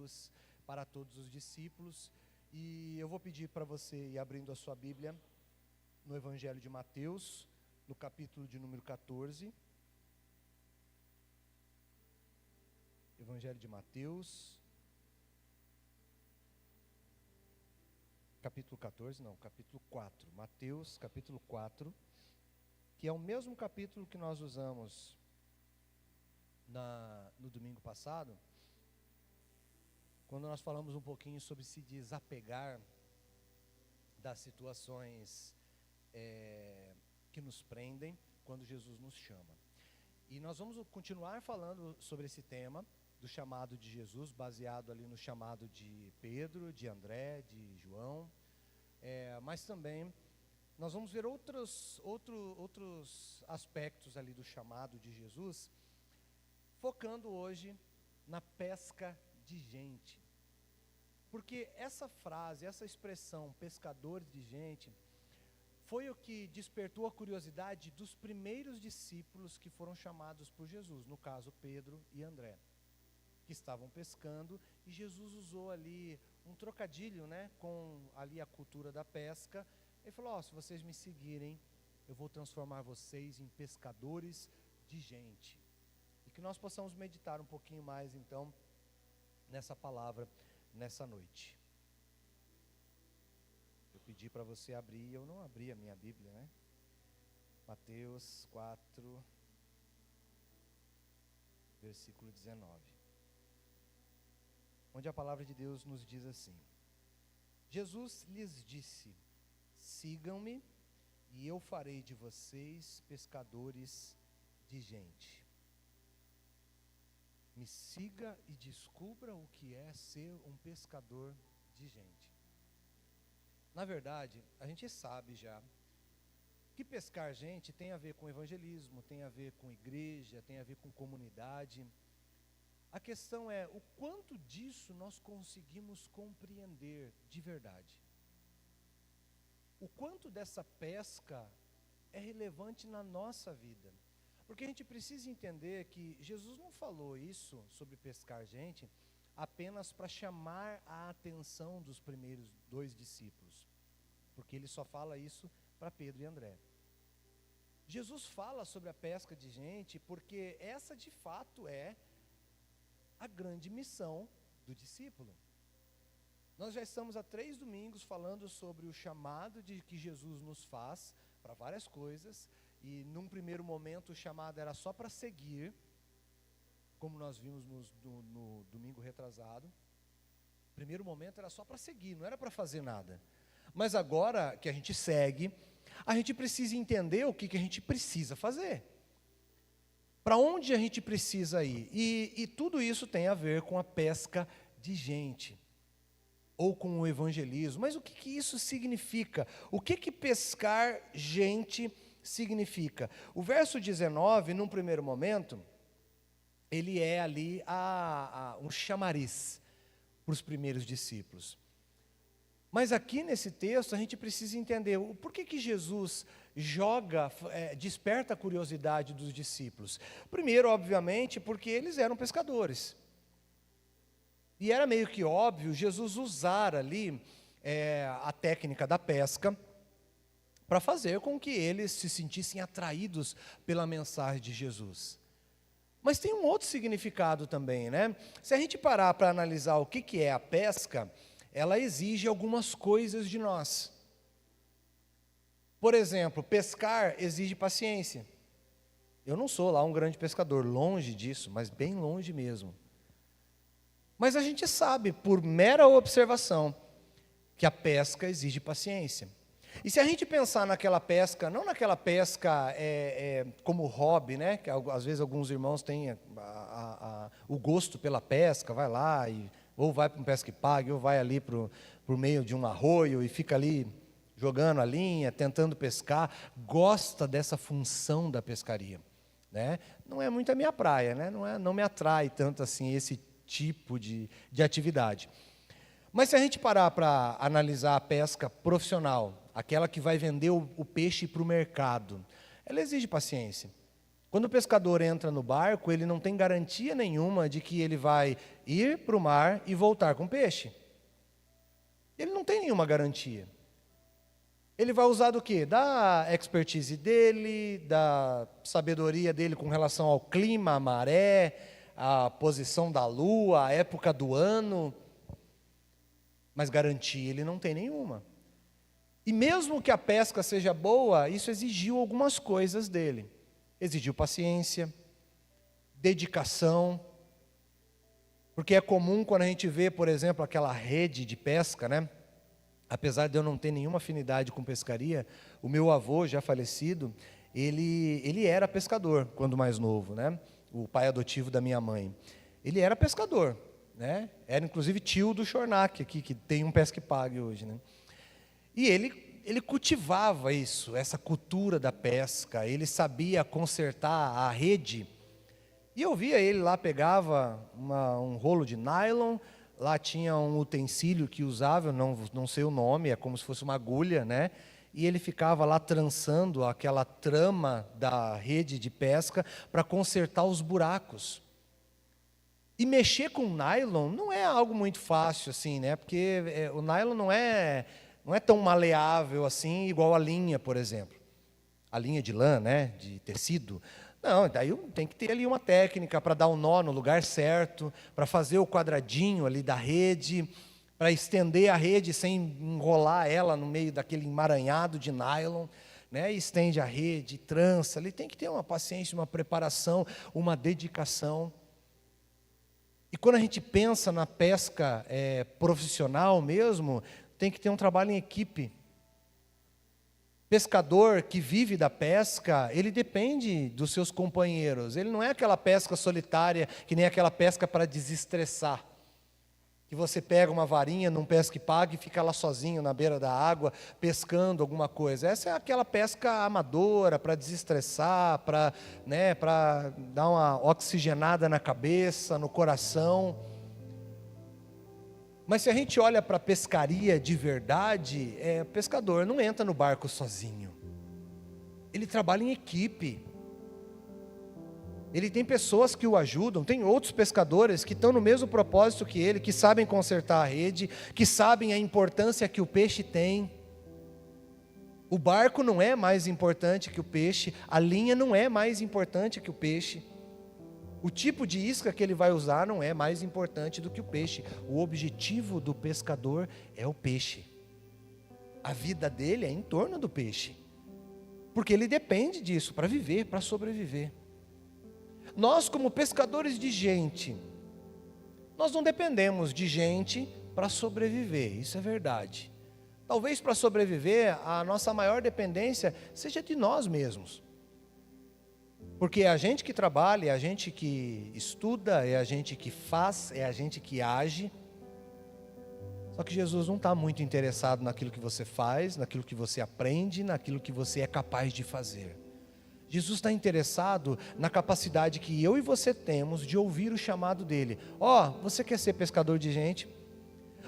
Jesus para todos os discípulos. E eu vou pedir para você ir abrindo a sua Bíblia no Evangelho de Mateus, no capítulo de número 14. Evangelho de Mateus, capítulo 14, não, capítulo 4. Mateus, capítulo 4, que é o mesmo capítulo que nós usamos no domingo passado, quando nós falamos um pouquinho sobre se desapegar das situações que nos prendem, quando Jesus nos chama. E nós vamos continuar falando sobre esse tema, do chamado de Jesus, baseado ali no chamado de Pedro, de André, de João, mas também nós vamos ver outros aspectos ali do chamado de Jesus, focando hoje na pesca de gente. Porque essa frase, essa expressão, pescadores de gente, foi o que despertou a curiosidade dos primeiros discípulos que foram chamados por Jesus, no caso Pedro e André, que estavam pescando, e Jesus usou ali um trocadilho, com ali a cultura da pesca. Ele falou: se vocês me seguirem, eu vou transformar vocês em pescadores de gente. E que nós possamos meditar um pouquinho mais, então, nessa palavra, nessa noite. Eu pedi para você abrir, eu não abri a minha Bíblia, Mateus 4, versículo 19. Onde a palavra de Deus nos diz assim: Jesus lhes disse: sigam-me, e eu farei de vocês pescadores de gente. Me siga e descubra o que é ser um pescador de gente. Na verdade, a gente sabe já que pescar gente tem a ver com evangelismo, tem a ver com igreja, tem a ver com comunidade. A questão é o quanto disso nós conseguimos compreender de verdade. O quanto dessa pesca é relevante na nossa vida. Porque a gente precisa entender que Jesus não falou isso sobre pescar gente apenas para chamar a atenção dos primeiros 2 discípulos. Porque ele só fala isso para Pedro e André. Jesus fala sobre a pesca de gente porque essa de fato é a grande missão do discípulo. Nós já estamos há 3 domingos falando sobre o chamado que Jesus nos faz para várias coisas, e num primeiro momento o chamado era só para seguir, como nós vimos no domingo retrasado. Primeiro momento era só para seguir, não era para fazer nada. Mas agora que a gente segue, a gente precisa entender o que a gente precisa fazer. Para onde a gente precisa ir? E tudo isso tem a ver com a pesca de gente, ou com o evangelismo. Mas o que isso significa? O que pescar gente significa? O verso 19, num primeiro momento, ele é ali um chamariz para os primeiros discípulos. Mas aqui nesse texto a gente precisa entender por que Jesus desperta a curiosidade dos discípulos. Primeiro, obviamente, porque eles eram pescadores. E era meio que óbvio Jesus usar ali a técnica da pesca para fazer com que eles se sentissem atraídos pela mensagem de Jesus. Mas tem um outro significado também, Se a gente parar para analisar o que é a pesca, ela exige algumas coisas de nós. Por exemplo, pescar exige paciência. Eu não sou lá um grande pescador, longe disso, mas bem longe mesmo. Mas a gente sabe, por mera observação, que a pesca exige paciência. E se a gente pensar naquela pesca, não naquela pesca como hobby, que às vezes alguns irmãos têm o gosto pela pesca, vai lá, ou vai para um pesca e pague, ou vai ali por meio de um arroio e fica ali jogando a linha, tentando pescar, gosta dessa função da pescaria. Não é muito a minha praia, não me atrai tanto assim esse tipo de atividade. Mas se a gente parar para analisar a pesca profissional, aquela que vai vender o peixe para o mercado, ela exige paciência. Quando o pescador entra no barco, ele não tem garantia nenhuma de que ele vai ir para o mar e voltar com peixe. Ele não tem nenhuma garantia. Ele vai usar do quê? Da expertise dele, da sabedoria dele com relação ao clima, à maré, à posição da lua, à época do ano. Mas garantia ele não tem nenhuma. E mesmo que a pesca seja boa, isso exigiu algumas coisas dele. Exigiu paciência, dedicação. Porque é comum quando a gente vê, por exemplo, aquela rede de pesca, né? Apesar de eu não ter nenhuma afinidade com pescaria, o meu avô, já falecido, ele era pescador quando mais novo, né? O pai adotivo da minha mãe. Ele era pescador, né? Era inclusive tio do Chornac aqui, que tem um Pesque Pague hoje, né? E ele cultivava isso, essa cultura da pesca, ele sabia consertar a rede. E eu via ele lá, pegava um rolo de nylon, lá tinha um utensílio que usava, eu não sei o nome, é como se fosse uma agulha, né? E ele ficava lá trançando aquela trama da rede de pesca para consertar os buracos. E mexer com nylon não é algo muito fácil assim, né? Porque o nylon não é tão maleável assim, igual a linha, por exemplo. A linha de lã, né? De tecido. Não, daí tem que ter ali uma técnica para dar um nó no lugar certo, para fazer o quadradinho ali da rede, para estender a rede sem enrolar ela no meio daquele emaranhado de nylon, né? E estende a rede, trança, ali tem que ter uma paciência, uma preparação, uma dedicação. E quando a gente pensa na pesca profissional mesmo, tem que ter um trabalho em equipe. Pescador que vive da pesca, ele depende dos seus companheiros. Ele não é aquela pesca solitária, que nem aquela pesca para desestressar. Que você pega uma varinha num pesque pague e fica lá sozinho na beira da água, pescando alguma coisa. Essa é aquela pesca amadora, para desestressar, para dar uma oxigenada na cabeça, no coração. Mas se a gente olha para a pescaria de verdade, o pescador não entra no barco sozinho. Ele trabalha em equipe. Ele tem pessoas que o ajudam, tem outros pescadores que estão no mesmo propósito que ele, que sabem consertar a rede, que sabem a importância que o peixe tem. O barco não é mais importante que o peixe, a linha não é mais importante que o peixe. O tipo de isca que ele vai usar não é mais importante do que o peixe. O objetivo do pescador é o peixe. A vida dele é em torno do peixe. Porque ele depende disso para viver, para sobreviver. Nós, como pescadores de gente, nós não dependemos de gente para sobreviver, isso é verdade. Talvez para sobreviver, a nossa maior dependência seja de nós mesmos. Porque é a gente que trabalha, é a gente que estuda, é a gente que faz, é a gente que age. Só que Jesus não está muito interessado naquilo que você faz, naquilo que você aprende, naquilo que você é capaz de fazer. Jesus está interessado na capacidade que eu e você temos de ouvir o chamado dele. Você quer ser pescador de gente?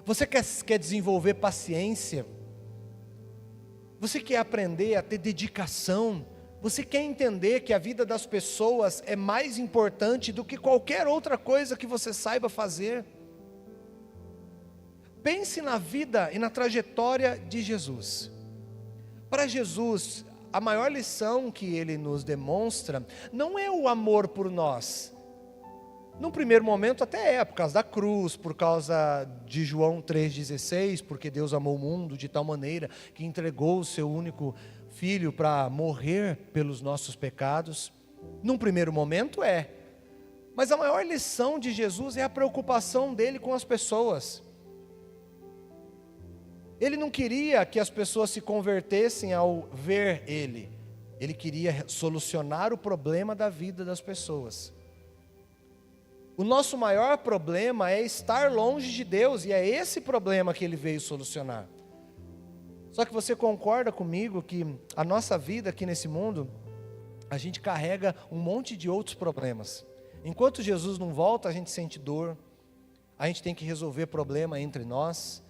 Você quer desenvolver paciência? Você quer aprender a ter dedicação? Você quer entender que a vida das pessoas é mais importante do que qualquer outra coisa que você saiba fazer? Pense na vida e na trajetória de Jesus. Para Jesus, a maior lição que ele nos demonstra não é o amor por nós. Num primeiro momento até por causa da cruz, por causa de João 3,16, porque Deus amou o mundo de tal maneira que entregou o seu único Filho para morrer pelos nossos pecados. Num primeiro momento mas a maior lição de Jesus é a preocupação dele com as pessoas. Ele não queria que as pessoas se convertessem ao ver ele. Ele queria solucionar o problema da vida das pessoas. O nosso maior problema é estar longe de Deus, e é esse problema que ele veio solucionar. Só que você concorda comigo que a nossa vida aqui nesse mundo, a gente carrega um monte de outros problemas. Enquanto Jesus não volta, a gente sente dor, a gente tem que resolver problema entre nós,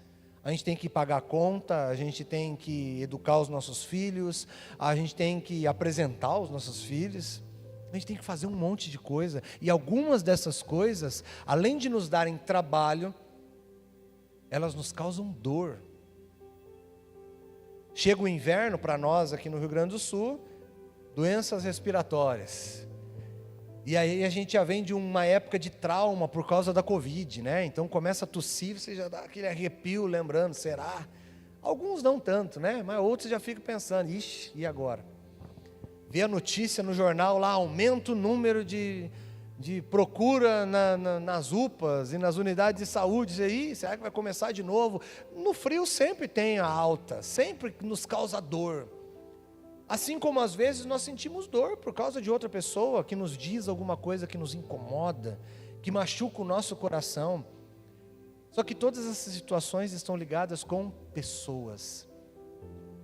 a gente tem que pagar conta, a gente tem que educar os nossos filhos, a gente tem que apresentar os nossos filhos. A gente tem que fazer um monte de coisa. E algumas dessas coisas, além de nos darem trabalho, elas nos causam dor. Chega o inverno para nós aqui no Rio Grande do Sul, doenças respiratórias. E aí a gente já vem de uma época de trauma por causa da Covid, né? Então começa a tossir, você já dá aquele arrepio lembrando, será? Alguns não tanto, né? Mas outros já ficam pensando, ixi, e agora? Vê a notícia no jornal lá, aumenta o número de procura nas UPAs e nas unidades de saúde, aí, será que vai começar de novo? No frio sempre tem a alta, sempre nos causa dor. Assim como às vezes nós sentimos dor por causa de outra pessoa que nos diz alguma coisa que nos incomoda, que machuca o nosso coração. Só que todas essas situações estão ligadas com pessoas.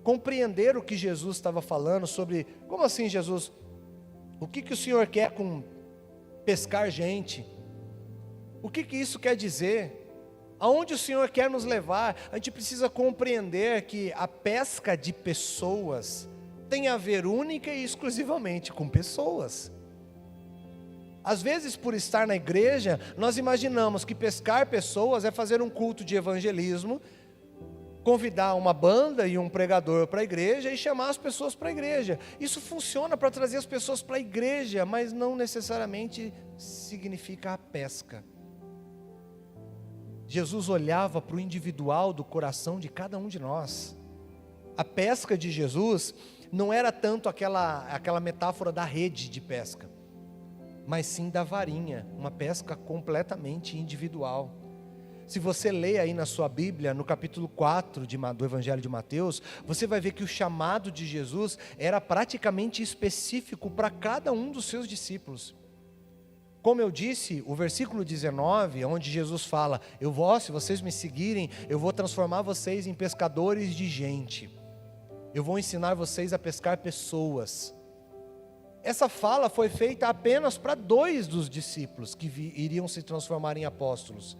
Compreender o que Jesus estava falando sobre, como assim, Jesus? O que o Senhor quer com pescar gente? O que isso quer dizer? Aonde o Senhor quer nos levar? A gente precisa compreender que a pesca de pessoas tem a ver única e exclusivamente com pessoas. Às vezes, por estar na igreja, nós imaginamos que pescar pessoas é fazer um culto de evangelismo, convidar uma banda e um pregador para a igreja e chamar as pessoas para a igreja. Isso funciona para trazer as pessoas para a igreja, mas não necessariamente significa a pesca. Jesus olhava para o individual do coração de cada um de nós. A pesca de Jesus não era tanto aquela metáfora da rede de pesca, mas sim da varinha, uma pesca completamente individual. Se você lê aí na sua Bíblia, no capítulo 4 do Evangelho de Mateus, você vai ver que o chamado de Jesus era praticamente específico para cada um dos seus discípulos. Como eu disse, o versículo 19, onde Jesus fala, se vocês me seguirem, eu vou transformar vocês em pescadores de gente. Eu vou ensinar vocês a pescar pessoas. Essa fala foi feita apenas para 2 dos discípulos que iriam se transformar em apóstolos.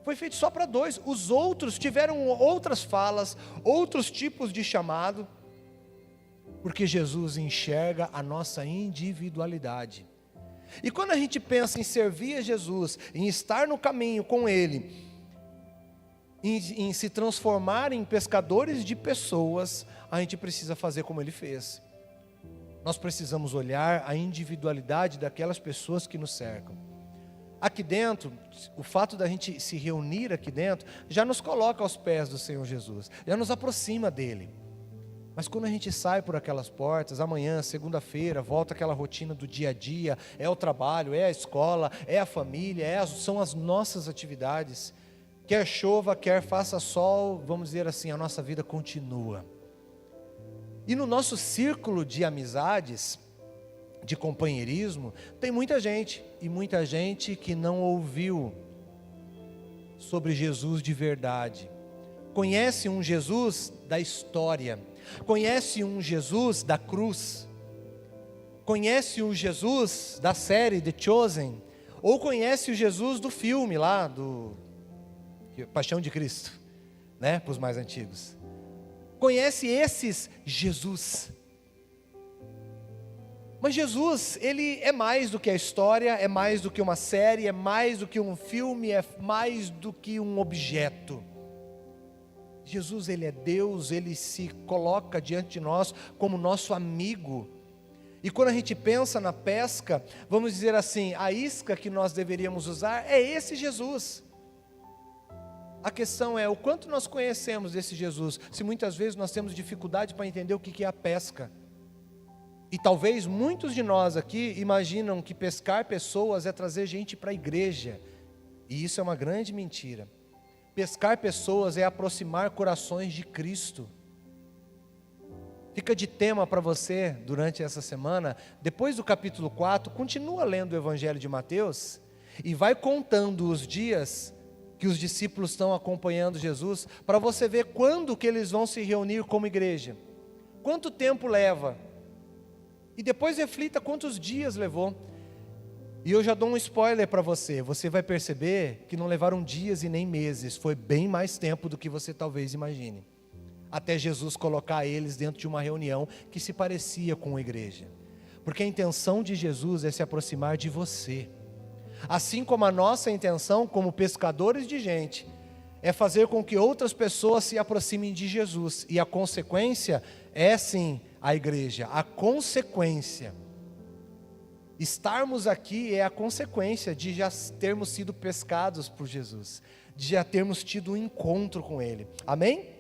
Foi feito só para 2. Os outros tiveram outras falas, outros tipos de chamado, porque Jesus enxerga a nossa individualidade. E quando a gente pensa em servir a Jesus, em estar no caminho com Ele, em se transformar em pescadores de pessoas, a gente precisa fazer como Ele fez. Nós precisamos olhar a individualidade daquelas pessoas que nos cercam. Aqui dentro, o fato da gente se reunir aqui dentro, já nos coloca aos pés do Senhor Jesus, já nos aproxima dEle. Mas quando a gente sai por aquelas portas, amanhã, segunda-feira, volta aquela rotina do dia a dia, é o trabalho, é a escola, é a família, são as nossas atividades. Quer chova, quer faça sol, vamos dizer assim, a nossa vida continua. E no nosso círculo de amizades, de companheirismo, tem muita gente, e muita gente que não ouviu sobre Jesus de verdade. Conhece um Jesus da história, conhece um Jesus da cruz, conhece o Jesus da série The Chosen, ou conhece o Jesus do filme lá, do Paixão de Cristo, né, para os mais antigos. Conhece esses Jesus. Mas Jesus, Ele é mais do que a história, é mais do que uma série, é mais do que um filme, é mais do que um objeto. Jesus, Ele é Deus, Ele se coloca diante de nós como nosso amigo. E quando a gente pensa na pesca, vamos dizer assim, a isca que nós deveríamos usar é esse Jesus. A questão é o quanto nós conhecemos desse Jesus, se muitas vezes nós temos dificuldade para entender o que é a pesca. E talvez muitos de nós aqui imaginam que pescar pessoas é trazer gente para a igreja. E isso é uma grande mentira. Pescar pessoas é aproximar corações de Cristo. Fica de tema para você durante essa semana, depois do capítulo 4, continua lendo o Evangelho de Mateus e vai contando os dias que os discípulos estão acompanhando Jesus, para você ver quando que eles vão se reunir como igreja, quanto tempo leva, e depois reflita quantos dias levou. E eu já dou um spoiler para você, você vai perceber que não levaram dias e nem meses, foi bem mais tempo do que você talvez imagine, até Jesus colocar eles dentro de uma reunião que se parecia com a igreja. Porque a intenção de Jesus é se aproximar de você. Assim como a nossa intenção, como pescadores de gente, é fazer com que outras pessoas se aproximem de Jesus. E a consequência é sim a igreja. A consequência. Estarmos aqui é a consequência de já termos sido pescados por Jesus. De já termos tido um encontro com Ele. Amém?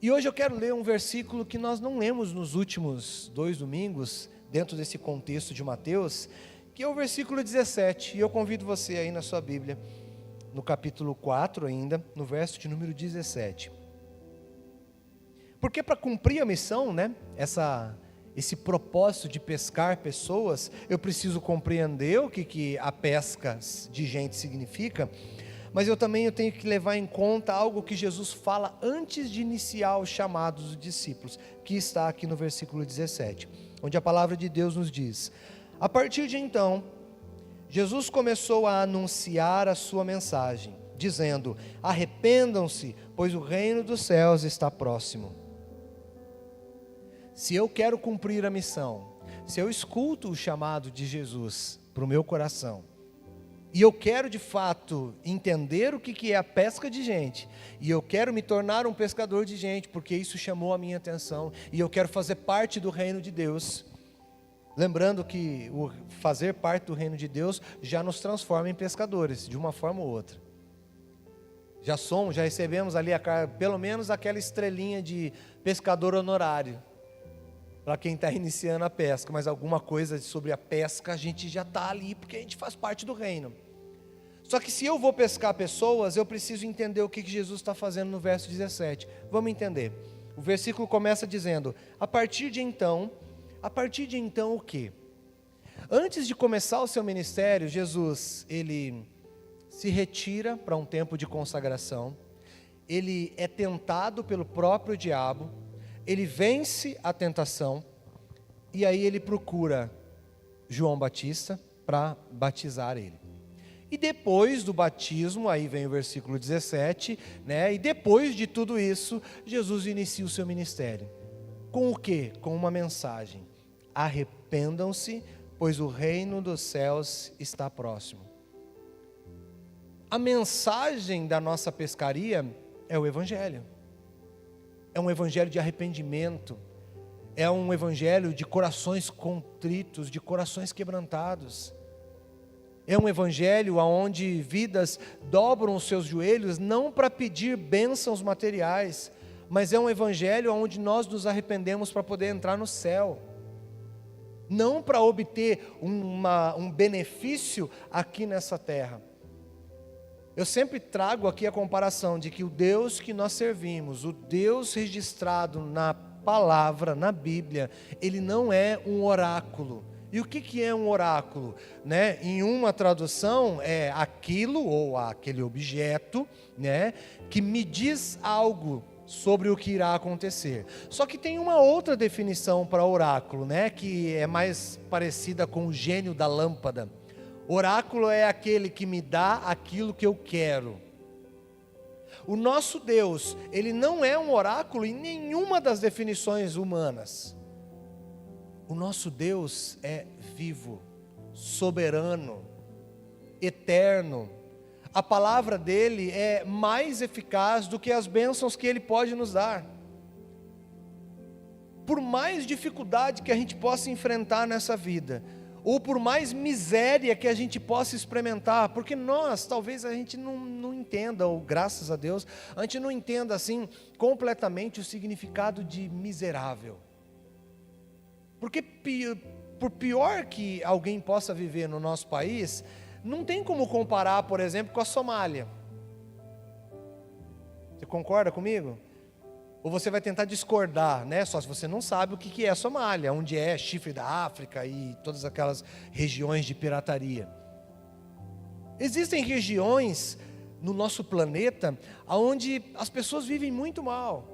E hoje eu quero ler um versículo que nós não lemos nos últimos 2 domingos, dentro desse contexto de Mateus, que é o versículo 17, e eu convido você aí na sua Bíblia, no capítulo 4 ainda, no verso de número 17. Porque para cumprir a missão, né, esse propósito de pescar pessoas, eu preciso compreender o que a pesca de gente significa, mas eu tenho que levar em conta algo que Jesus fala antes de iniciar o chamado dos discípulos, que está aqui no versículo 17, onde a palavra de Deus nos diz: a partir de então, Jesus começou a anunciar a sua mensagem, dizendo: arrependam-se, pois o reino dos céus está próximo. Se eu quero cumprir a missão, se eu escuto o chamado de Jesus para o meu coração, e eu quero de fato entender o que é a pesca de gente, e eu quero me tornar um pescador de gente, porque isso chamou a minha atenção, e eu quero fazer parte do reino de Deus. Lembrando que o fazer parte do reino de Deus já nos transforma em pescadores, de uma forma ou outra. Já recebemos ali pelo menos aquela estrelinha de pescador honorário, para quem está iniciando a pesca, mas alguma coisa sobre a pesca a gente já está ali, porque a gente faz parte do reino. Só que se eu vou pescar pessoas, eu preciso entender o que Jesus está fazendo no verso 17. Vamos entender. O versículo começa dizendo: a partir de então o quê? Antes de começar o seu ministério, Jesus, ele se retira para um tempo de consagração, ele é tentado pelo próprio diabo, ele vence a tentação, e aí ele procura João Batista para batizar ele. E depois do batismo, aí vem o versículo 17, né? E depois de tudo isso, Jesus inicia o seu ministério. Com o quê? Com uma mensagem: arrependam-se, pois o reino dos céus está próximo. A mensagem da nossa pescaria é o Evangelho. É um evangelho de arrependimento, é um evangelho de corações contritos, de corações quebrantados. É um evangelho onde vidas dobram os seus joelhos, não para pedir bênçãos materiais, mas é um evangelho onde nós nos arrependemos para poder entrar no céu. Não para obter um benefício aqui nessa terra. Eu sempre trago aqui a comparação de que o Deus que nós servimos, o Deus registrado na palavra, na Bíblia, ele não é um oráculo. E o que é um oráculo? Né? Em uma tradução é aquilo ou aquele objeto, né, que me diz algo sobre o que irá acontecer. Só que tem uma outra definição para oráculo, né, que é mais parecida com o gênio da lâmpada. Oráculo é aquele que me dá aquilo que eu quero. O nosso Deus, ele não é um oráculo em nenhuma das definições humanas. O nosso Deus é vivo, soberano, eterno. A palavra dele é mais eficaz do que as bênçãos que ele pode nos dar. Por mais dificuldade que a gente possa enfrentar nessa vida, ou por mais miséria que a gente possa experimentar, porque talvez a gente não entenda, ou graças a Deus, a gente não entenda assim completamente o significado de miserável. Porque por pior que alguém possa viver no nosso país, não tem como comparar, por exemplo, com a Somália. Você concorda comigo? Ou você vai tentar discordar, né? Só se você não sabe o que é a Somália, onde é Chifre da África e todas aquelas regiões de pirataria. Existem regiões no nosso planeta onde as pessoas vivem muito mal.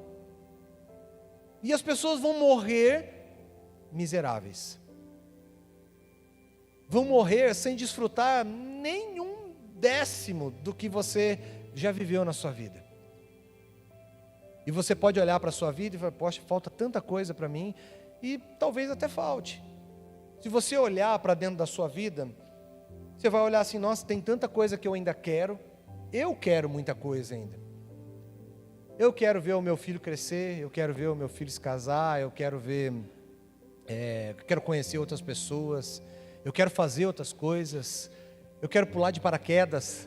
E as pessoas vão morrer miseráveis. Vão morrer sem desfrutar nenhum décimo do que você já viveu na sua vida. E você pode olhar para a sua vida e falar: poxa, falta tanta coisa para mim, e talvez até falte. Se você olhar para dentro da sua vida, você vai olhar assim, nossa, tem tanta coisa que eu ainda quero. Eu quero muita coisa ainda. Eu quero ver o meu filho crescer, eu quero ver o meu filho se casar, eu quero ver, quero conhecer outras pessoas, eu quero fazer outras coisas, eu quero pular de paraquedas,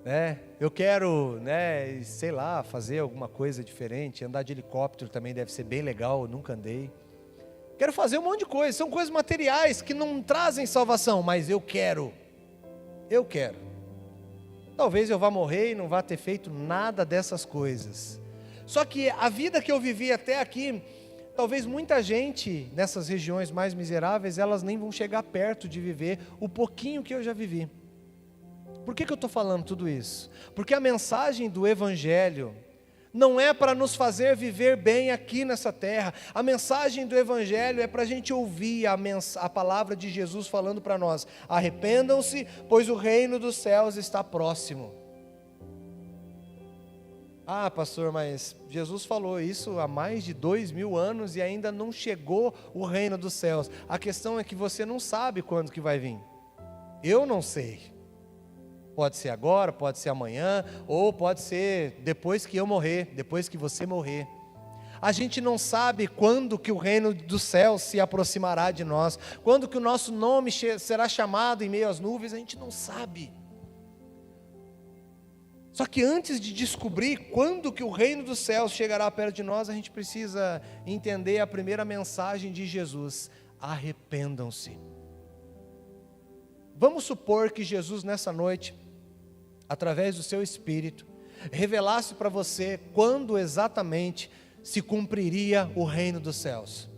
né? Eu quero, né, sei lá, fazer alguma coisa diferente, andar de helicóptero também deve ser bem legal, eu nunca andei. Quero fazer um monte de coisa, são coisas materiais que não trazem salvação, mas eu quero. Talvez eu vá morrer e não vá ter feito nada dessas coisas. Só que a vida que eu vivi até aqui, talvez muita gente nessas regiões mais miseráveis, elas nem vão chegar perto de viver o pouquinho que eu já vivi. Por que eu estou falando tudo isso? Porque a mensagem do Evangelho não é para nos fazer viver bem aqui nessa terra. A mensagem do Evangelho é para a gente ouvir a palavra de Jesus falando para nós: arrependam-se, pois o reino dos céus está próximo. Ah, pastor, mas Jesus falou isso há mais de 2000 anos e ainda não chegou o reino dos céus. A questão é que você não sabe quando que vai vir. Eu não sei. Pode ser agora, pode ser amanhã, ou pode ser depois que eu morrer, depois que você morrer. A gente não sabe quando que o reino dos céus se aproximará de nós, quando que o nosso nome será chamado em meio às nuvens, a gente não sabe. Só que antes de descobrir quando que o reino dos céus chegará perto de nós, a gente precisa entender a primeira mensagem de Jesus: arrependam-se. Vamos supor que Jesus nessa noite, através do seu Espírito, revelasse para você quando exatamente se cumpriria o reino dos céus.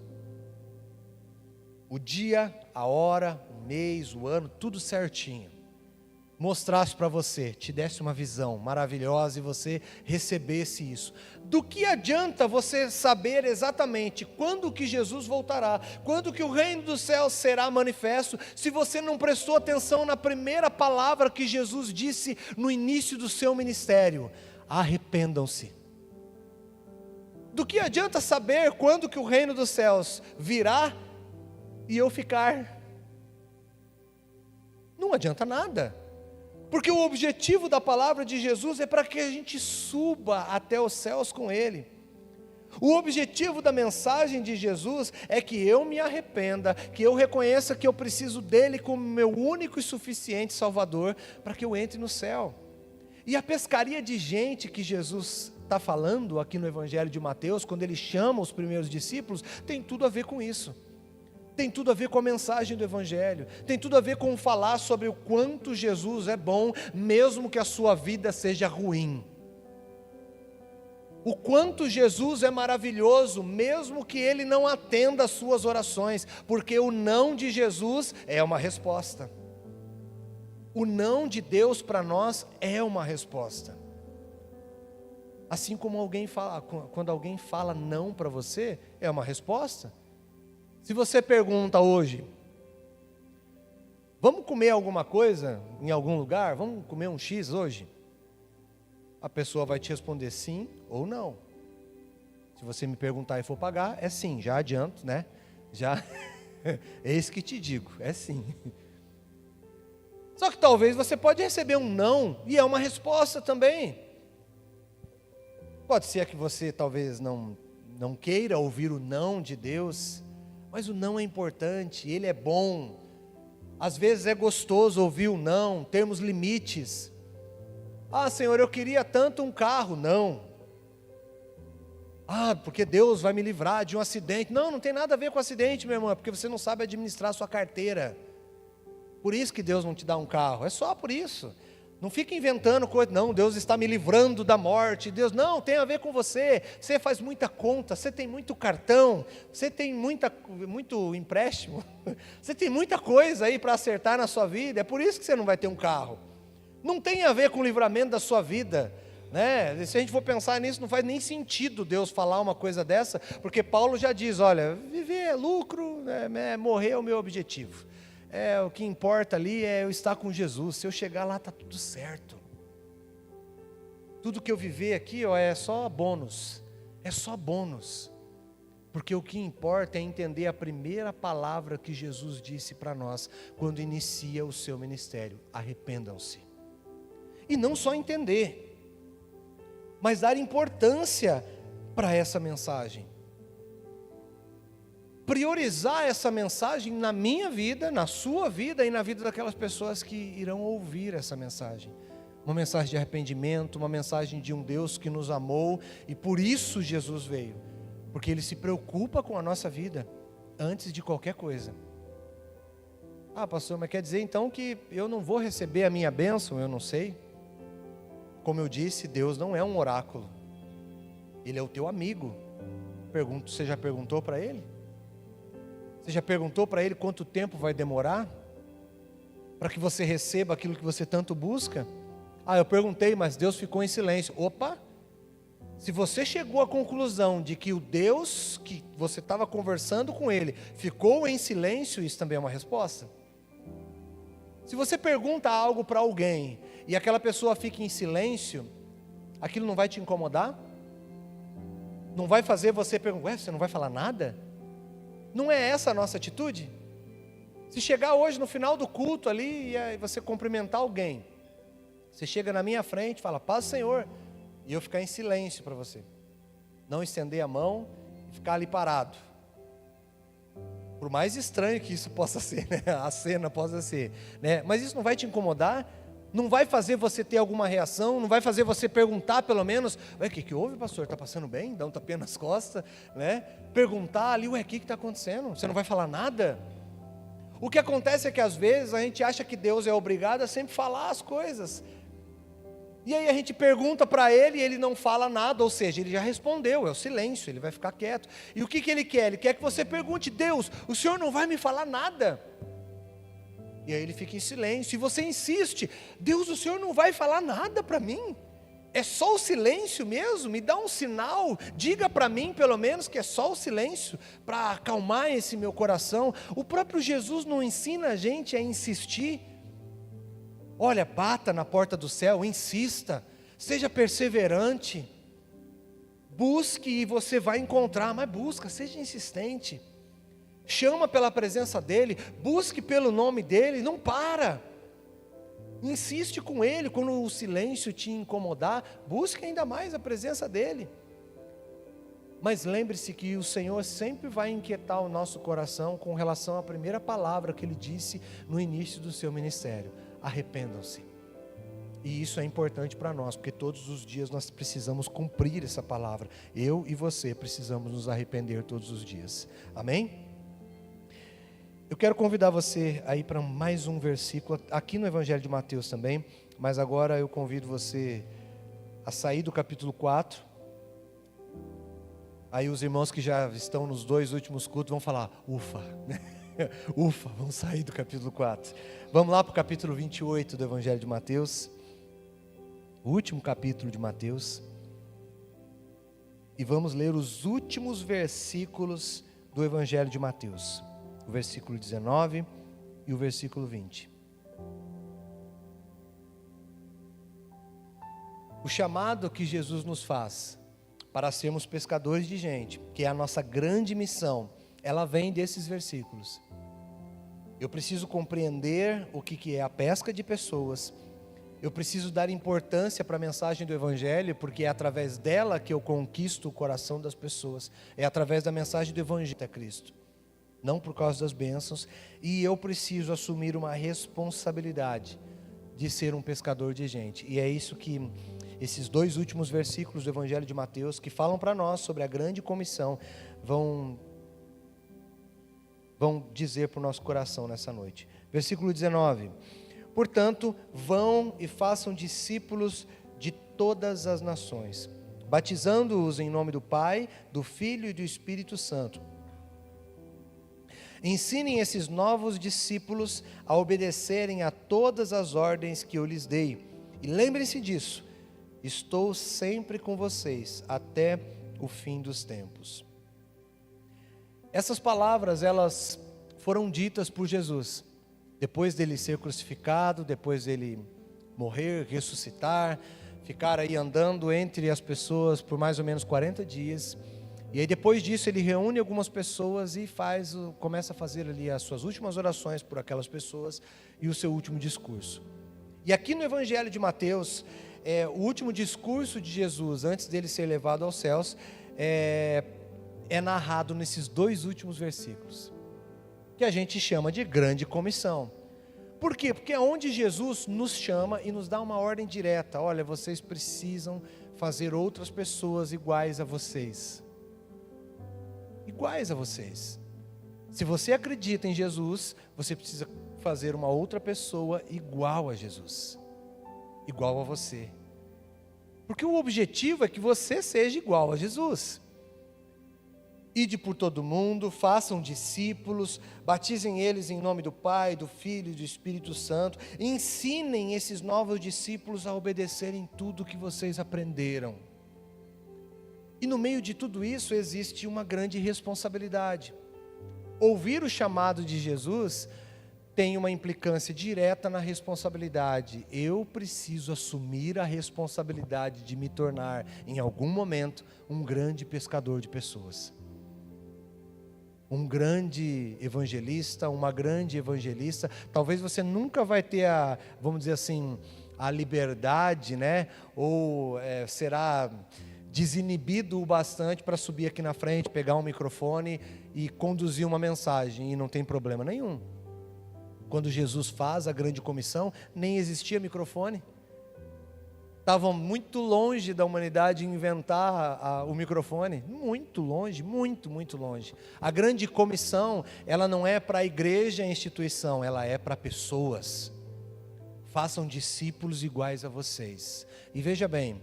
O dia, a hora, o mês, o ano, tudo certinho. Mostrasse para você, te desse uma visão maravilhosa e você recebesse isso. Do que adianta você saber exatamente quando que Jesus voltará, quando que o reino dos céus será manifesto, se você não prestou atenção na primeira palavra que Jesus disse no início do seu ministério: arrependam-se. Do que adianta saber quando que o reino dos céus virá e eu ficar? Não adianta nada. Porque o objetivo da palavra de Jesus é para que a gente suba até os céus com Ele. O objetivo da mensagem de Jesus é que eu me arrependa, que eu reconheça que eu preciso dEle como meu único e suficiente Salvador, para que eu entre no céu. E a pescaria de gente que Jesus está falando aqui no Evangelho de Mateus, quando Ele chama os primeiros discípulos, tem tudo a ver com isso. Tem tudo a ver com a mensagem do Evangelho, tem tudo a ver com falar sobre o quanto Jesus é bom, mesmo que a sua vida seja ruim. O quanto Jesus é maravilhoso, mesmo que Ele não atenda às suas orações, porque o não de Jesus é uma resposta. O não de Deus para nós é uma resposta. Assim como quando alguém fala não para você, é uma resposta. Se você pergunta hoje: vamos comer alguma coisa em algum lugar? Vamos comer um X hoje? A pessoa vai te responder sim ou não. Se você me perguntar e for pagar, é sim, já adianto, né? Já, eis que te digo, é sim. Só que talvez você pode receber um não, e é uma resposta também. Pode ser que você talvez não queira ouvir o não de Deus, mas o não é importante, ele é bom. Às vezes é gostoso ouvir o não, termos limites. Ah, Senhor, eu queria tanto um carro. Não. Ah, porque Deus vai me livrar de um acidente. Não, não tem nada a ver com acidente, meu irmão, é porque você não sabe administrar a sua carteira. Por isso que Deus não te dá um carro, é só por isso. Não fica inventando coisa, não, Deus está me livrando da morte, Deus, não, tem a ver com você faz muita conta, você tem muito cartão, você tem muito empréstimo, você tem muita coisa aí para acertar na sua vida, é por isso que você não vai ter um carro. Não tem a ver com o livramento da sua vida, né? Se a gente for pensar nisso, não faz nem sentido Deus falar uma coisa dessa, porque Paulo já diz, olha, viver é lucro, morrer é o meu objetivo. O que importa ali é eu estar com Jesus. Se eu chegar lá, está tudo certo. Tudo que eu viver aqui, é só bônus. É só bônus. Porque o que importa é entender a primeira palavra que Jesus disse para nós quando inicia o seu ministério: arrependam-se. E não só entender, mas dar importância para essa mensagem. Priorizar essa mensagem na minha vida, na sua vida e na vida daquelas pessoas que irão ouvir essa mensagem. Uma mensagem de arrependimento, uma mensagem de um Deus que nos amou e por isso Jesus veio. Porque Ele se preocupa com a nossa vida antes de qualquer coisa. Ah, pastor, mas quer dizer então que eu não vou receber a minha bênção? Eu não sei. Como eu disse, Deus não é um oráculo. Ele é o teu amigo. Você já perguntou para Ele? Você já perguntou para Ele quanto tempo vai demorar para que você receba aquilo que você tanto busca? Ah, eu perguntei, mas Deus ficou em silêncio. Opa! Se você chegou à conclusão de que o Deus que você estava conversando com Ele ficou em silêncio, isso também é uma resposta. Se você pergunta algo para alguém e aquela pessoa fica em silêncio, aquilo não vai te incomodar? Não vai fazer você perguntar: ué, você não vai falar nada? Não é essa a nossa atitude? Se chegar hoje no final do culto ali e você cumprimentar alguém, você chega na minha frente e fala: paz, Senhor, e eu ficar em silêncio para você, não estender a mão e ficar ali parado, por mais estranho que isso possa ser, né? A cena possa ser, né? Mas isso não vai te incomodar? Não vai fazer você ter alguma reação? Não vai fazer você perguntar pelo menos: ué, o que houve, pastor? Está passando bem? Dá um tapinha nas costas, né? Perguntar ali: ué, o que está acontecendo? Você não vai falar nada? O que acontece é que às vezes a gente acha que Deus é obrigado a sempre falar as coisas. E aí a gente pergunta para Ele e Ele não fala nada, ou seja, Ele já respondeu, é o silêncio, Ele vai ficar quieto. E o que Ele quer? Ele quer que você pergunte: Deus, o Senhor não vai me falar nada? E aí Ele fica em silêncio, e você insiste: Deus, o Senhor não vai falar nada para mim? É só o silêncio mesmo? Me dá um sinal, diga para mim pelo menos que é só o silêncio, para acalmar esse meu coração. O próprio Jesus não ensina a gente a insistir. Olha, bata na porta do céu, insista, seja perseverante, busque e você vai encontrar, mas busca, seja insistente, chama pela presença dEle, busque pelo nome dEle, não para, insiste com Ele. Quando o silêncio te incomodar, busque ainda mais a presença dEle. Mas lembre-se que o Senhor sempre vai inquietar o nosso coração com relação à primeira palavra que Ele disse no início do seu ministério: arrependam-se. E isso é importante para nós, porque todos os dias nós precisamos cumprir essa palavra. Eu e você precisamos nos arrepender todos os dias. Amém? Eu quero convidar você a ir para mais um versículo, aqui no Evangelho de Mateus também, mas agora eu convido você a sair do capítulo 4. Aí os irmãos que já estão nos 2 últimos cultos vão falar: ufa, ufa, vamos sair do capítulo 4. Vamos lá para o capítulo 28 do Evangelho de Mateus, o último capítulo de Mateus, e vamos ler os últimos versículos do Evangelho de Mateus, o versículo 19 e o versículo 20. O chamado que Jesus nos faz para sermos pescadores de gente, que é a nossa grande missão, ela vem desses versículos. Eu preciso compreender o que é a pesca de pessoas. Eu preciso dar importância para a mensagem do Evangelho, porque é através dela que eu conquisto o coração das pessoas. É através da mensagem do Evangelho até Cristo, não por causa das bênçãos. E eu preciso assumir uma responsabilidade de ser um pescador de gente. E é isso que esses 2 últimos versículos do Evangelho de Mateus, que falam para nós sobre a grande comissão, vão dizer para o nosso coração nessa noite. Versículo 19: portanto, vão e façam discípulos de todas as nações, batizando-os em nome do Pai, do Filho e do Espírito Santo. Ensinem esses novos discípulos a obedecerem a todas as ordens que eu lhes dei. E lembrem-se disso: estou sempre com vocês até o fim dos tempos. Essas palavras, elas foram ditas por Jesus, depois dele ser crucificado, depois dele morrer, ressuscitar, ficar aí andando entre as pessoas por mais ou menos 40 dias, E aí depois disso ele reúne algumas pessoas e começa a fazer ali as suas últimas orações por aquelas pessoas e o seu último discurso. E aqui no Evangelho de Mateus, o último discurso de Jesus, antes dele ser levado aos céus, é narrado nesses 2 últimos versículos, que a gente chama de grande comissão. Por quê? Porque é onde Jesus nos chama e nos dá uma ordem direta. Olha, vocês precisam fazer outras pessoas iguais a vocês. Iguais a vocês. Se você acredita em Jesus, você precisa fazer uma outra pessoa igual a Jesus. Igual a você. Porque o objetivo é que você seja igual a Jesus. Ide por todo mundo, façam discípulos, batizem eles em nome do Pai, do Filho e do Espírito Santo, e ensinem esses novos discípulos a obedecerem tudo que vocês aprenderam. E no meio de tudo isso existe uma grande responsabilidade. Ouvir o chamado de Jesus tem uma implicância direta na responsabilidade. Eu preciso assumir a responsabilidade de me tornar, em algum momento, um grande pescador de pessoas. Um grande evangelista, uma grande evangelista. Talvez você nunca vai ter vamos dizer assim, a liberdade, né? Ou será desinibido o bastante para subir aqui na frente, pegar um microfone e conduzir uma mensagem, e não tem problema nenhum. Quando Jesus faz a grande comissão, nem existia microfone. Estavam muito longe da humanidade inventar o microfone, muito longe, muito, muito longe. A grande comissão, ela não é para a igreja e a instituição, ela é para pessoas. Façam discípulos iguais a vocês. E veja bem,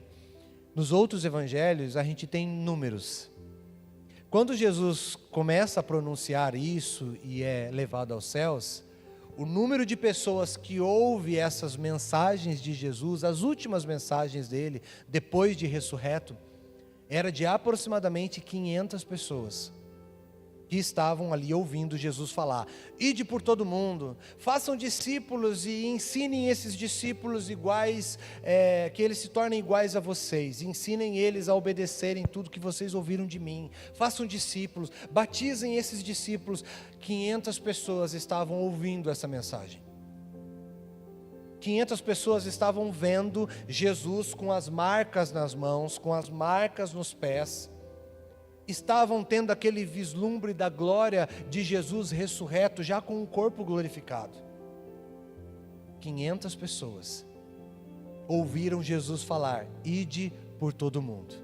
nos outros evangelhos a gente tem números. Quando Jesus começa a pronunciar isso e é levado aos céus, o número de pessoas que ouve essas mensagens de Jesus, as últimas mensagens dele, depois de ressurreto, era de aproximadamente 500 pessoas, que estavam ali ouvindo Jesus falar. Ide por todo mundo, façam discípulos e ensinem esses discípulos iguais, que eles se tornem iguais a vocês, ensinem eles a obedecerem tudo que vocês ouviram de mim, façam discípulos, batizem esses discípulos. 500 pessoas estavam ouvindo essa mensagem. 500 pessoas estavam vendo Jesus com as marcas nas mãos, com as marcas nos pés, estavam tendo aquele vislumbre da glória de Jesus ressurreto, já com um corpo glorificado. 500 pessoas ouviram Jesus falar, ide por todo mundo.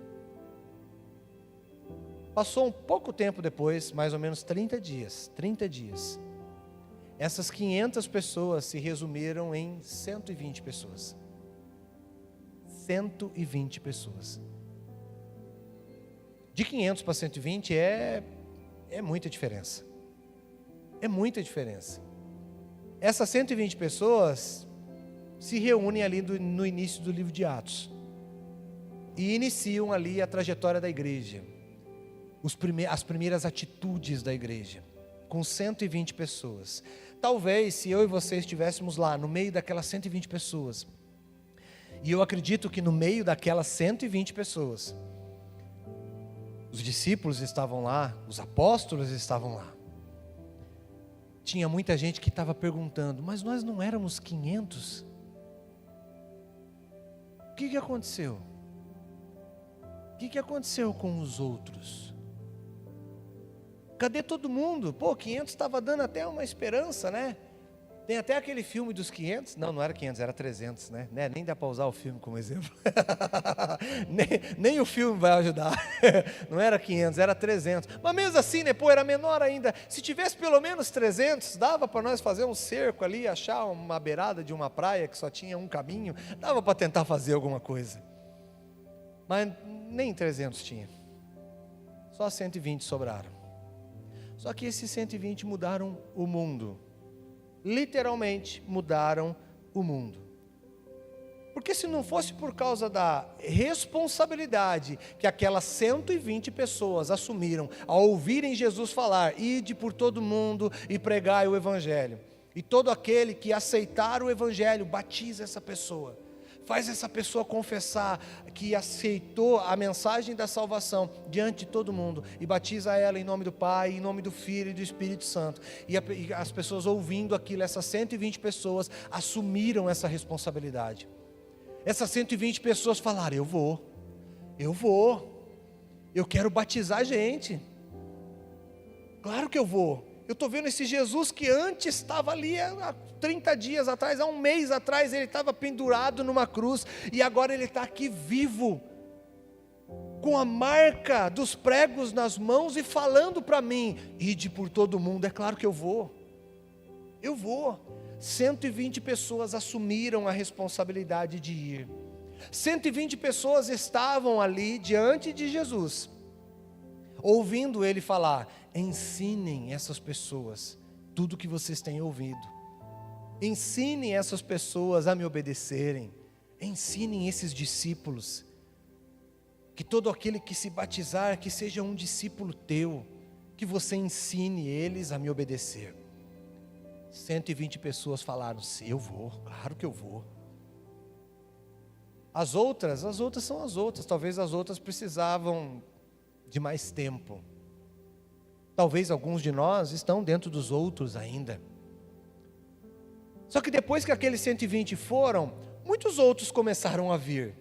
Passou um pouco tempo depois, mais ou menos 30 dias, essas 500 pessoas se resumiram em 120 pessoas. 120 pessoas. De 500 para 120 é muita diferença. É muita diferença. Essas 120 pessoas se reúnem ali no início do livro de Atos. E iniciam ali a trajetória da igreja. As primeiras atitudes da igreja. Com 120 pessoas. Talvez, se eu e você estivéssemos lá, no meio daquelas 120 pessoas. E eu acredito que no meio daquelas 120 pessoas, os discípulos estavam lá, os apóstolos estavam lá. Tinha muita gente que estava perguntando, mas nós não éramos 500? O que aconteceu? O que aconteceu com os outros? Cadê todo mundo? 500 estava dando até uma esperança, né? Tem até aquele filme dos 500, não era 500, era 300, né? Nem dá para usar o filme como exemplo. nem o filme vai ajudar. Não era 500, era 300. Mas mesmo assim, né, era menor ainda. Se tivesse pelo menos 300, dava para nós fazer um cerco ali, achar uma beirada de uma praia que só tinha um caminho, dava para tentar fazer alguma coisa. Mas nem 300 tinha. Só 120 sobraram. Só que esses 120 mudaram o mundo. Literalmente mudaram o mundo. Porque se não fosse por causa da responsabilidade que aquelas 120 pessoas assumiram ao ouvirem Jesus falar, ide por todo mundo e pregai o evangelho, e todo aquele que aceitar o evangelho, batiza essa pessoa, Faz essa pessoa confessar que aceitou a mensagem da salvação diante de todo mundo e batiza ela em nome do Pai, em nome do Filho e do Espírito Santo. E as pessoas ouvindo aquilo, essas 120 pessoas assumiram essa responsabilidade. Essas 120 pessoas falaram: eu vou, eu quero batizar gente. Claro que eu vou. Eu estou vendo esse Jesus que antes estava ali há 30 dias atrás, há um mês atrás, ele estava pendurado numa cruz, e agora ele está aqui vivo, com a marca dos pregos nas mãos e falando para mim: ide por todo mundo. É claro que eu vou. 120 pessoas assumiram a responsabilidade de ir. 120 pessoas estavam ali diante de Jesus, ouvindo ele falar: ensinem essas pessoas tudo que vocês têm ouvido. Ensinem essas pessoas a me obedecerem. Ensinem esses discípulos. Que todo aquele que se batizar, que seja um discípulo teu. Que você ensine eles a me obedecer. 120 pessoas falaram: sim, eu vou, claro que eu vou. As outras são as outras. Talvez as outras precisavam de mais tempo. Talvez alguns de nós estão dentro dos outros ainda. Só que depois que aqueles 120 foram, muitos outros começaram a vir.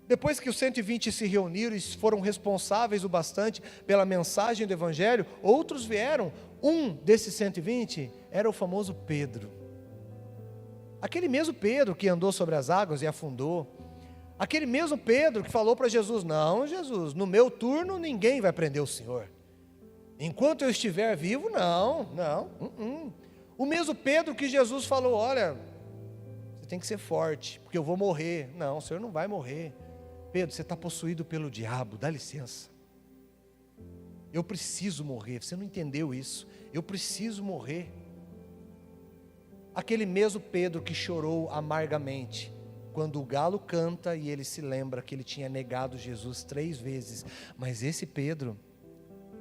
Depois que os 120 se reuniram e foram responsáveis o bastante pela mensagem do Evangelho, outros vieram. Um desses 120 era o famoso Pedro. Aquele mesmo Pedro que andou sobre as águas e afundou. Aquele mesmo Pedro que falou para Jesus: não, Jesus, no meu turno ninguém vai prender o Senhor. Enquanto eu estiver vivo, não. O mesmo Pedro que Jesus falou: olha, você tem que ser forte, porque eu vou morrer. Não, o Senhor não vai morrer. Pedro, você está possuído pelo diabo, dá licença. Eu preciso morrer, você não entendeu isso. Eu preciso morrer. Aquele mesmo Pedro que chorou amargamente quando o galo canta e ele se lembra que ele tinha negado Jesus 3 vezes. Mas esse Pedro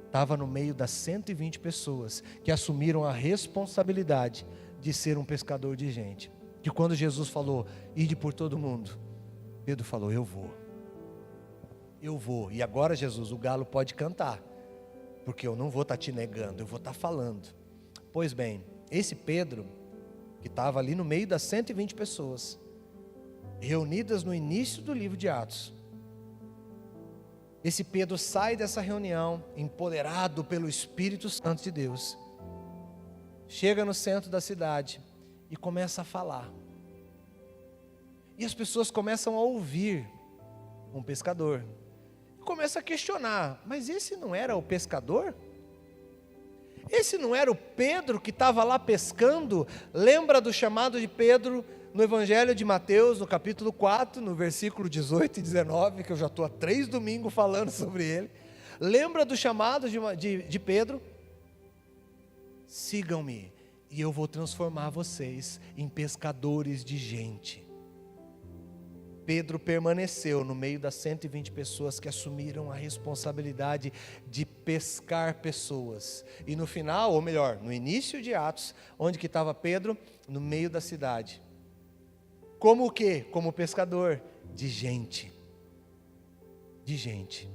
estava no meio das 120 pessoas que assumiram a responsabilidade de ser um pescador de gente. Que quando Jesus falou: ide por todo mundo, Pedro falou: eu vou. E agora, Jesus, o galo pode cantar, porque eu não vou estar te negando, eu vou estar falando. Pois bem, esse Pedro, que estava ali no meio das 120 pessoas reunidas no início do livro de Atos, esse Pedro sai dessa reunião empoderado pelo Espírito Santo de Deus, chega no centro da cidade e começa a falar. E as pessoas começam a ouvir um pescador, começa a questionar: mas esse não era o pescador? Esse não era o Pedro que estava lá pescando? Lembra do chamado de Pedro no Evangelho de Mateus, no capítulo 4, no versículo 18 e 19, que eu já estou há 3 domingos falando sobre ele. Lembra do chamado de Pedro? Sigam-me e eu vou transformar vocês em pescadores de gente. Pedro permaneceu no meio das 120 pessoas que assumiram a responsabilidade de pescar pessoas. E no final, ou melhor, no início de Atos, onde que estava Pedro? No meio da cidade. Como o quê? Como pescador de gente. De gente.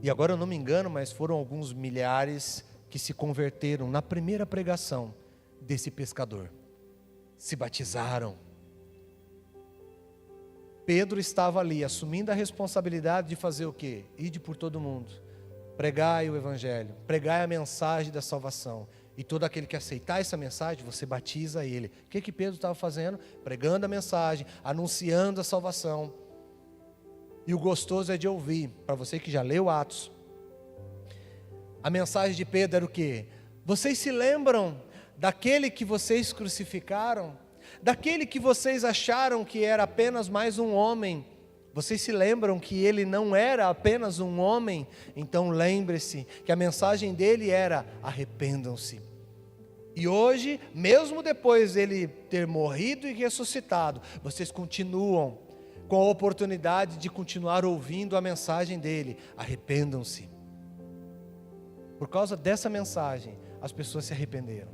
E agora eu não me engano, mas foram alguns milhares que se converteram na primeira pregação desse pescador. Se batizaram. Pedro estava ali, assumindo a responsabilidade de fazer o quê? Ide por todo mundo, pregai o Evangelho, pregai a mensagem da salvação, e todo aquele que aceitar essa mensagem, você batiza ele. O que Pedro estava fazendo? Pregando a mensagem, anunciando a salvação. E o gostoso é de ouvir, para você que já leu Atos, a mensagem de Pedro era o quê? Vocês se lembram daquele que vocês crucificaram? Daquele que vocês acharam que era apenas mais um homem? Vocês se lembram que ele não era apenas um homem? Então lembre-se que a mensagem dele era: arrependam-se. E hoje, mesmo depois dele ter morrido e ressuscitado, vocês continuam com a oportunidade de continuar ouvindo a mensagem dele: arrependam-se. Por causa dessa mensagem, as pessoas se arrependeram.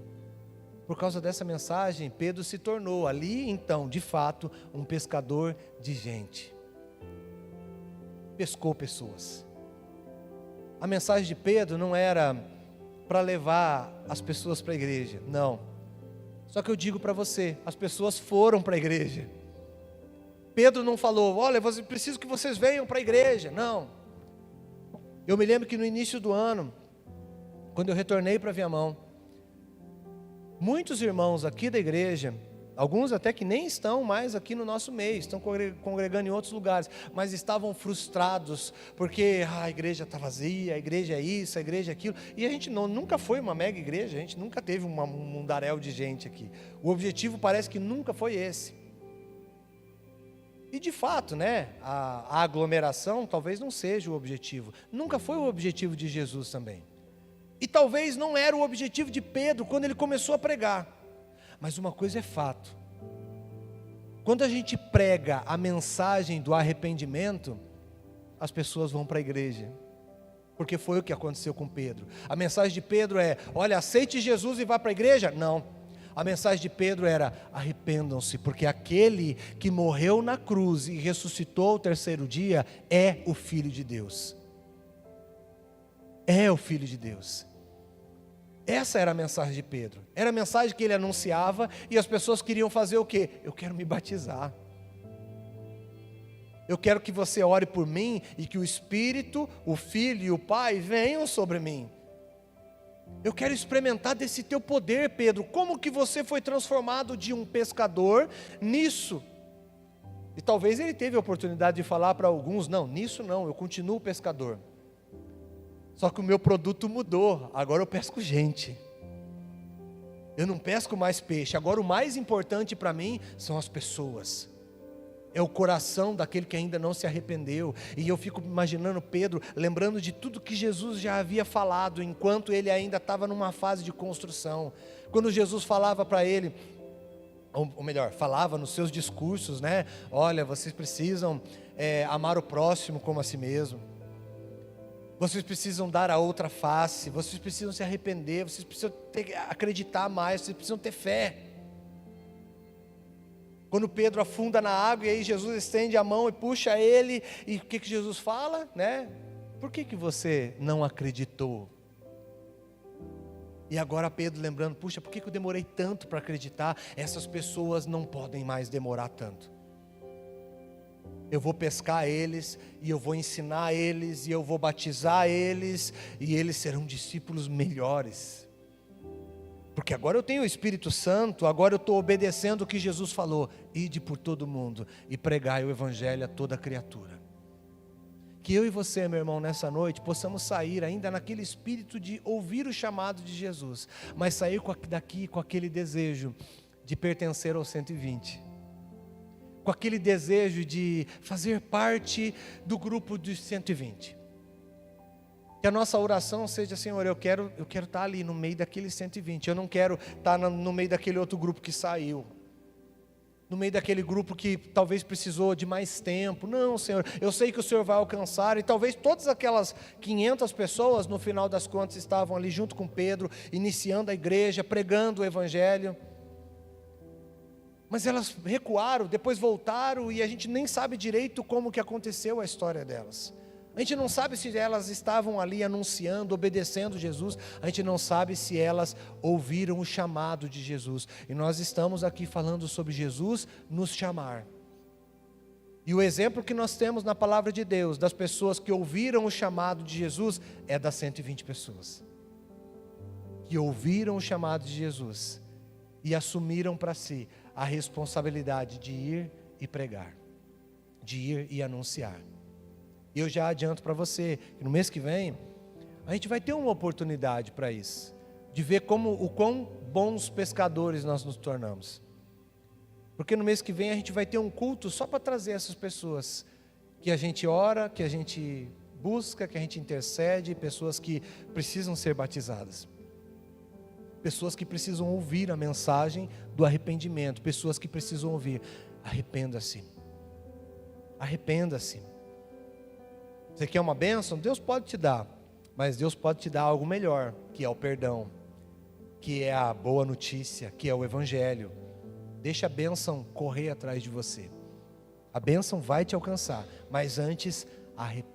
Por causa dessa mensagem, Pedro se tornou ali, então, de fato, um pescador de gente. Pescou pessoas. A mensagem de Pedro não era para levar as pessoas para a igreja, não. Só que eu digo para você, as pessoas foram para a igreja. Pedro não falou, olha, eu preciso que vocês venham para a igreja, não. Eu me lembro que no início do ano, quando eu retornei para Viamão, muitos irmãos aqui da igreja, alguns até que nem estão mais aqui no nosso meio, estão congregando em outros lugares, mas estavam frustrados, porque a igreja está vazia, a igreja é isso, a igreja é aquilo, e a gente nunca foi uma mega igreja, a gente nunca teve um mundaréu de gente aqui, o objetivo parece que nunca foi esse, e de fato, né, a aglomeração talvez não seja o objetivo, nunca foi o objetivo de Jesus também, e talvez não era o objetivo de Pedro quando ele começou a pregar. Mas uma coisa é fato, quando a gente prega a mensagem do arrependimento, as pessoas vão para a igreja, porque foi o que aconteceu com Pedro. A mensagem de Pedro é, olha, aceite Jesus e vá para a igreja? Não, a mensagem de Pedro era, arrependam-se, porque aquele que morreu na cruz e ressuscitou ao terceiro dia, é o Filho de Deus, é o Filho de Deus. Essa era a mensagem de Pedro, era a mensagem que ele anunciava, e as pessoas queriam fazer o quê? Eu quero me batizar, eu quero que você ore por mim, e que o Espírito, o Filho e o Pai venham sobre mim, eu quero experimentar desse teu poder, Pedro, como que você foi transformado de um pescador, nisso, e talvez ele teve a oportunidade de falar para alguns, não, nisso não, eu continuo pescador, só que o meu produto mudou, agora eu pesco gente, eu não pesco mais peixe, agora o mais importante para mim são as pessoas, é o coração daquele que ainda não se arrependeu, e eu fico imaginando Pedro, lembrando de tudo que Jesus já havia falado, enquanto ele ainda estava numa fase de construção, quando Jesus falava para ele, ou melhor, falava nos seus discursos, né, olha, vocês precisam amar o próximo como a si mesmo, vocês precisam dar a outra face, vocês precisam se arrepender, vocês precisam acreditar mais, vocês precisam ter fé. Quando Pedro afunda na água, e aí Jesus estende a mão e puxa ele, e o que Jesus fala? Né? Por que você não acreditou? E agora Pedro lembrando, puxa, por que eu demorei tanto para acreditar? Essas pessoas não podem mais demorar tanto. Eu vou pescar eles, e eu vou ensinar eles, e eu vou batizar eles, e eles serão discípulos melhores, porque agora eu tenho o Espírito Santo, agora eu estou obedecendo o que Jesus falou, ide por todo mundo, e pregai o Evangelho a toda criatura. Que eu e você, meu irmão, nessa noite, possamos sair ainda naquele espírito de ouvir o chamado de Jesus, mas sair daqui com aquele desejo de pertencer ao 120, com aquele desejo de fazer parte do grupo dos 120. Que a nossa oração seja, Senhor, eu quero estar ali no meio daqueles 120, eu não quero estar no meio daquele outro grupo que saiu, no meio daquele grupo que talvez precisou de mais tempo. Não, Senhor, eu sei que o Senhor vai alcançar, e talvez todas aquelas 500 pessoas, no final das contas, estavam ali junto com Pedro, iniciando a igreja, pregando o Evangelho, mas elas recuaram, depois voltaram, e a gente nem sabe direito como que aconteceu a história delas. A gente não sabe se elas estavam ali anunciando, obedecendo Jesus, a gente não sabe se elas ouviram o chamado de Jesus, e nós estamos aqui falando sobre Jesus nos chamar, e o exemplo que nós temos na palavra de Deus, das pessoas que ouviram o chamado de Jesus, é das 120 pessoas, que ouviram o chamado de Jesus, e assumiram para si a responsabilidade de ir e pregar, de ir e anunciar. E eu já adianto para você, que no mês que vem, a gente vai ter uma oportunidade para isso, de ver o quão bons pescadores nós nos tornamos. Porque no mês que vem a gente vai ter um culto só para trazer essas pessoas, que a gente ora, que a gente busca, que a gente intercede, pessoas que precisam ser batizadas. Pessoas que precisam ouvir a mensagem do arrependimento, pessoas que precisam ouvir, arrependa-se, arrependa-se. Você quer uma bênção? Deus pode te dar, mas Deus pode te dar algo melhor, que é o perdão, que é a boa notícia, que é o Evangelho. Deixa a bênção correr atrás de você. A bênção vai te alcançar, mas antes arrependa.